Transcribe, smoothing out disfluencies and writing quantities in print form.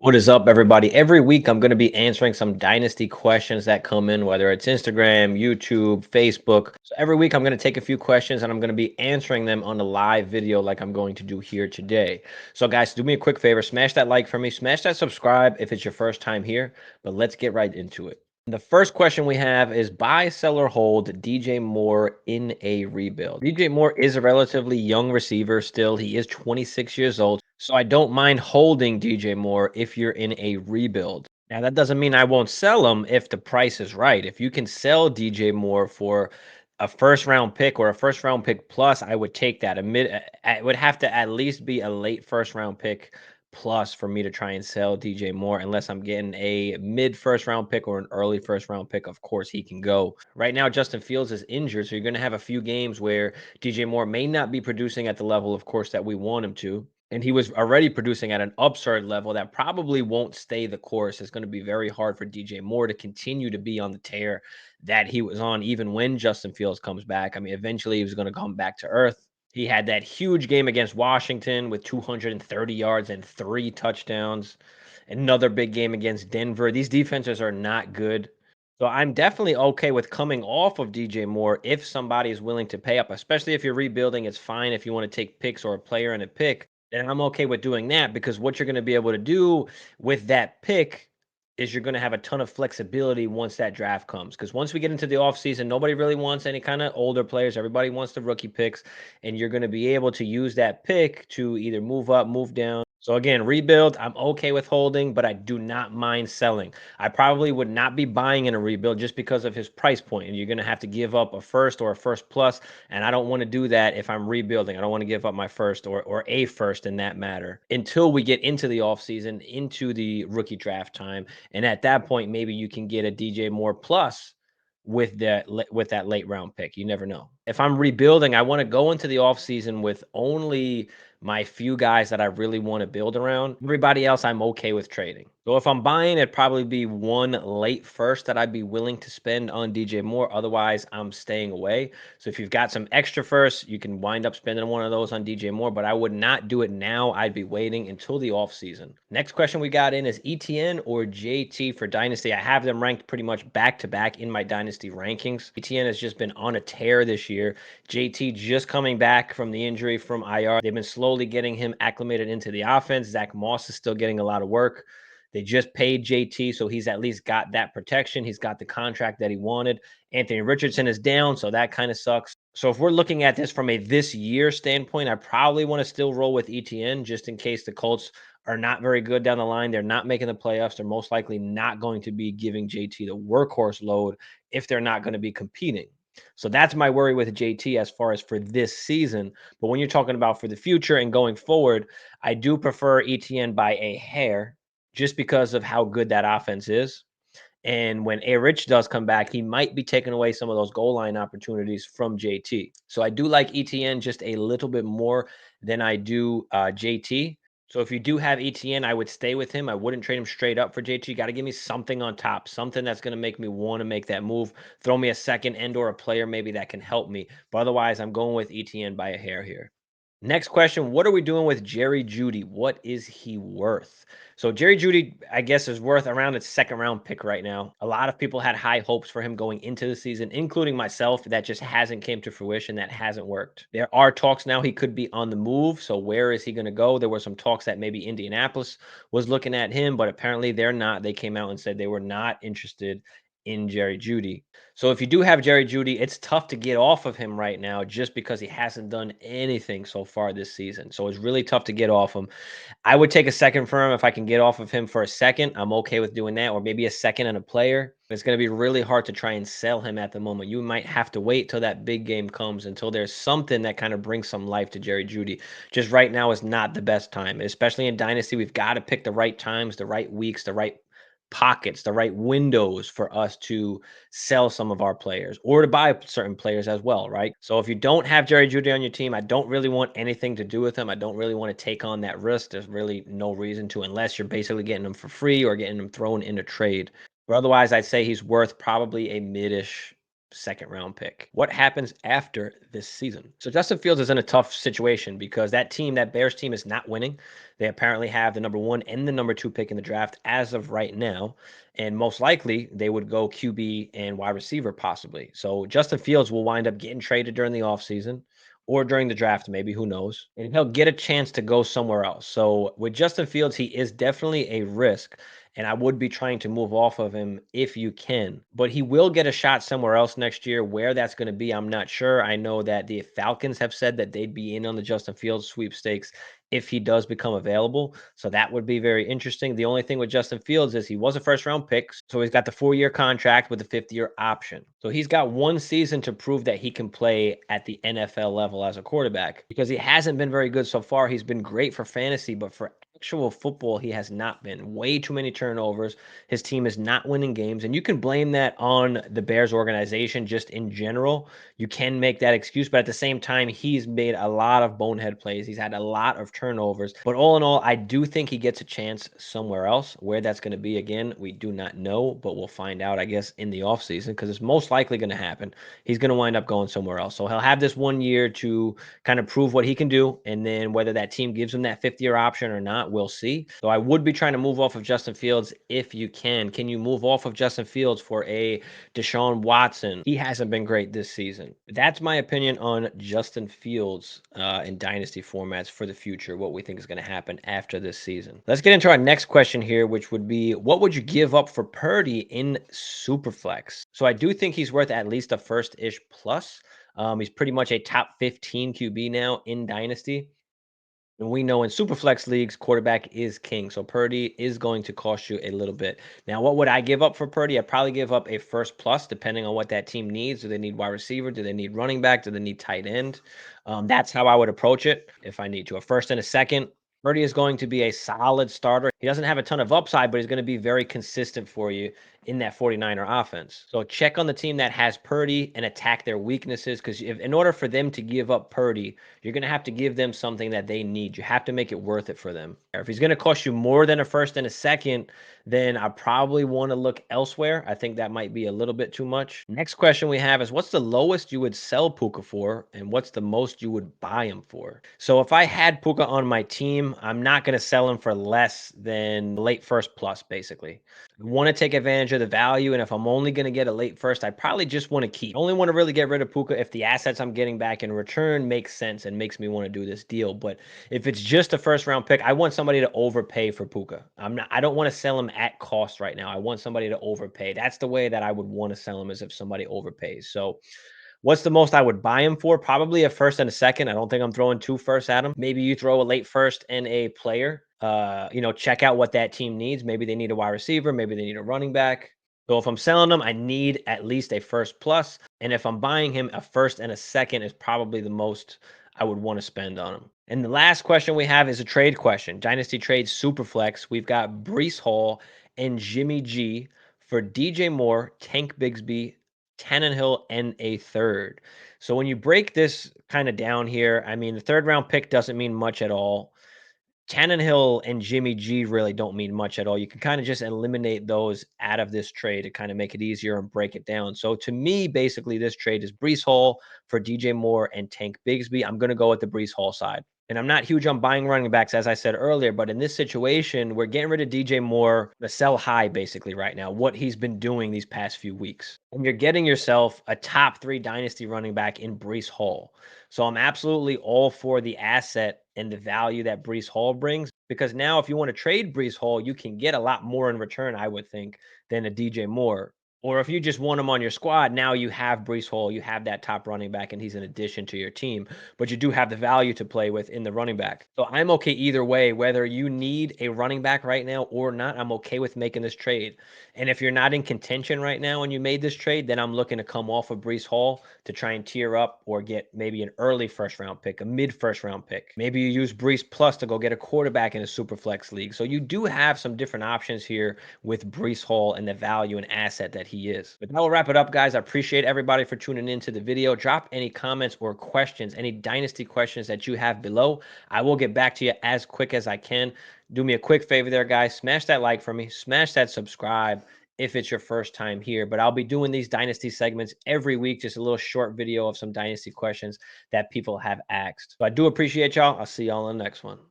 What is up, everybody? Every week, I'm going to be answering some Dynasty questions that come in, whether it's Instagram, YouTube, Facebook. So every week, I'm going to take a few questions and I'm going to be answering them on a live video like I'm going to do here today. So, guys, do me a quick favor. Smash that like for me. Smash that subscribe if it's your first time here. But let's get right into it. The first question we have is buy, sell, or hold DJ Moore in a rebuild. DJ Moore is a relatively young receiver still. He is 26 years old. So I don't mind holding DJ Moore if you're in a rebuild. Now, that doesn't mean I won't sell him if the price is right. If you can sell DJ Moore for a first round pick or a first round pick plus, I would take that. It would have to at least be a late first round pick plus for me to try and sell DJ Moore, unless I'm getting a mid first round pick or an early first round pick. Of course, he can go. Right now, Justin Fields is injured, so you're going to have a few games where DJ Moore may not be producing at the level, of course, that we want him to. And he was already producing at an absurd level that probably won't stay the course. It's going to be very hard for DJ Moore to continue to be on the tear that he was on, even when Justin Fields comes back. I mean, eventually he was going to come back to earth. He had that huge game against Washington with 230 yards and 3 touchdowns. Another big game against Denver. These defenses are not good. So I'm definitely okay with coming off of DJ Moore if somebody is willing to pay up, especially if you're rebuilding. It's fine if you want to take picks or a player and a pick. And I'm okay with doing that because what you're going to be able to do with that pick is you're going to have a ton of flexibility once that draft comes. Because once we get into the offseason, nobody really wants any kind of older players. Everybody wants the rookie picks. And you're going to be able to use that pick to either move up, move down. So again, rebuild, I'm okay with holding, but I do not mind selling. I probably would not be buying in a rebuild just because of his price point. And you're going to have to give up a first or a first plus, and I don't want to do that if I'm rebuilding. I don't want to give up my first or a first in that matter until we get into the offseason, into the rookie draft time. And at that point, maybe you can get a DJ Moore plus with that late round pick. You never know. If I'm rebuilding, I want to go into the offseason with only my few guys that I really want to build around. Everybody else I'm okay with trading. So if I'm buying, it'd probably be one late first that I'd be willing to spend on DJ Moore. Otherwise, I'm staying away. So if you've got some extra first, you can wind up spending one of those on DJ Moore, but I would not do it now. I'd be waiting until the offseason. Next question we got in is ETN or JT for Dynasty. I have them ranked pretty much back to back in my Dynasty rankings. ETN has just been on a tear this year. JT just coming back from the injury from IR. They've been slowly getting him acclimated into the offense. Zach Moss is still getting a lot of work. They just paid JT, so he's at least got that protection. He's got the contract that he wanted. Anthony Richardson is down, so that kind of sucks. So if we're looking at this from a this year standpoint, I probably want to still roll with ETN just in case the Colts are not very good down the line. They're not making the playoffs. They're most likely not going to be giving JT the workhorse load if they're not going to be competing. So that's my worry with JT as far as for this season. But when you're talking about for the future and going forward, I do prefer ETN by a hair just because of how good that offense is. And when A Rich does come back, he might be taking away some of those goal line opportunities from JT. So I do like ETN just a little bit more than I do JT. So if you do have ETN, I would stay with him. I wouldn't trade him straight up for JT. You got to give me something on top, something that's going to make me want to make that move. Throw me a second and or a player maybe that can help me. But otherwise, I'm going with ETN by a hair here. Next question, what are we doing with Jerry Jeudy? What is he worth? So Jerry Jeudy, I guess, is worth around a second round pick right now. A lot of people had high hopes for him going into the season, including myself. That just hasn't came to fruition. That hasn't worked. There are talks now he could be on the move. So where is he going to go? There were some talks that maybe Indianapolis was looking at him, but apparently they're not. They came out and said they were not interested in Jerry Jeudy. So if you do have Jerry Jeudy, it's tough to get off of him right now just because he hasn't done anything so far this season. So it's really tough to get off him. I would take a second for him if I can get off of him for a second. I'm okay with doing that, or maybe a second and a player. It's going to be really hard to try and sell him at the moment. You might have to wait till that big game comes, until there's something that kind of brings some life to Jerry Jeudy. Just right now is not the best time, especially in Dynasty. We've got to pick the right times, the right weeks, the right pockets, the right windows for us to sell some of our players or to buy certain players as well, right? So if you don't have Jerry Jeudy on your team, I don't really want anything to do with him. I don't really want to take on that risk. There's really no reason to, unless you're basically getting him for free or getting him thrown in a trade. But otherwise, I'd say he's worth probably a mid-ish second round pick. What happens after this season? So Justin Fields is in a tough situation because that team, that Bears team, is not winning. They apparently have the number 1 and the number 2 pick in the draft as of right now. And most likely they would go QB and wide receiver possibly. So Justin Fields will wind up getting traded during the offseason or during the draft, maybe, who knows? And he'll get a chance to go somewhere else. So with Justin Fields, he is definitely a risk. And I would be trying to move off of him if you can. But he will get a shot somewhere else next year. Where that's going to be, I'm not sure. I know that the Falcons have said that they'd be in on the Justin Fields sweepstakes if he does become available. So that would be very interesting. The only thing with Justin Fields is he was a first round pick. So he's got the 4-year contract with a 5th-year option. So he's got 1 season to prove that he can play at the NFL level as a quarterback because he hasn't been very good so far. He's been great for fantasy, but for actual football, he has not been. Way too many turnovers. His team is not winning games. And you can blame that on the Bears organization just in general. You can make that excuse, but at the same time, he's made a lot of bonehead plays. He's had a lot of turnovers. But all in all, I do think he gets a chance somewhere else. Where that's going to be, again, we do not know, but we'll find out, I guess, in the offseason because it's most likely going to happen. He's going to wind up going somewhere else. So he'll have this 1 year to kind of prove what he can do. And then whether that team gives him that 5th-year option or not, we'll see. So I would be trying to move off of Justin Fields if you can. Can you move off of Justin Fields for a Deshaun Watson? He hasn't been great this season. That's my opinion on Justin Fields in dynasty formats for the future, what we think is going to happen after this season. Let's get into our next question here, which would be, what would you give up for Purdy in Superflex? So I do think he's worth at least a first-ish plus. He's pretty much a top 15 QB now in Dynasty. And we know in Superflex leagues, quarterback is king. So Purdy is going to cost you a little bit. Now, what would I give up for Purdy? I'd probably give up a first plus, depending on what that team needs. Do they need wide receiver? Do they need running back? Do they need tight end? That's how I would approach it if I need to. A first and a second. Purdy is going to be a solid starter. He doesn't have a ton of upside, but he's going to be very consistent for you in that 49er offense. So check on the team that has Purdy and attack their weaknesses, because in order for them to give up Purdy, you're going to have to give them something that they need. You have to make it worth it for them. If he's going to cost you more than a first and a second, then I probably want to look elsewhere. I think that might be a little bit too much. Next question we have is, what's the lowest you would sell Puka for, and what's the most you would buy him for? So if I had Puka on my team, I'm not going to sell him for less than late first plus, basically. I want to take advantage of the value, and if I'm only going to get a late first, I probably just want to keep. I only want to really get rid of Puka if the assets I'm getting back in return makes sense and makes me want to do this deal. But if it's just a first round pick, I want somebody to overpay for Puka. I don't want to sell him at cost right now. I want somebody to overpay. That's the way that I would want to sell him, is if somebody overpays. So what's the most I would buy him for? Probably a first and a second. I don't think I'm throwing 2 firsts at him. Maybe you throw a late first and a player. Check out what that team needs. Maybe they need a wide receiver. Maybe they need a running back. So if I'm selling them, I need at least a first plus. And if I'm buying him, a first and a second is probably the most I would want to spend on him. And the last question we have is a trade question. Dynasty Trade Superflex. We've got Breece Hall and Jimmy G for DJ Moore, Tank Bigsby, Tannehill, and a third. So when you break this kind of down here, I mean, the 3rd round pick doesn't mean much at all. Tannehill and Jimmy G really don't mean much at all. You can kind of just eliminate those out of this trade to kind of make it easier and break it down. So to me, basically, this trade is Breece Hall for DJ Moore and Tank Bigsby. I'm going to go with the Breece Hall side. And I'm not huge on buying running backs, as I said earlier, but in this situation, we're getting rid of DJ Moore, the sell high basically right now, what he's been doing these past few weeks. And you're getting yourself a top 3 dynasty running back in Breece Hall. So I'm absolutely all for the asset and the value that Breece Hall brings, because now if you want to trade Breece Hall, you can get a lot more in return, I would think, than a DJ Moore. Or if you just want him on your squad, now you have Breece Hall, you have that top running back, and he's an addition to your team. But you do have the value to play with in the running back. So I'm okay either way, whether you need a running back right now or not. I'm okay with making this trade. And if you're not in contention right now and you made this trade, then I'm looking to come off of Breece Hall to try and tier up or get maybe an early first round pick, a mid first round pick. Maybe you use Breece Plus to go get a quarterback in a super flex league. So you do have some different options here with Breece Hall and the value and asset that he is. But that will wrap it up, guys. I appreciate everybody for tuning into the video. Drop any comments or questions, any dynasty questions that you have below. I will get back to you as quick as I can. Do me a quick favor there, guys. Smash that like for me. Smash that subscribe. if it's your first time here. But I'll be doing these Dynasty segments every week, just a little short video of some Dynasty questions that people have asked. So I do appreciate y'all. I'll see y'all on the next one.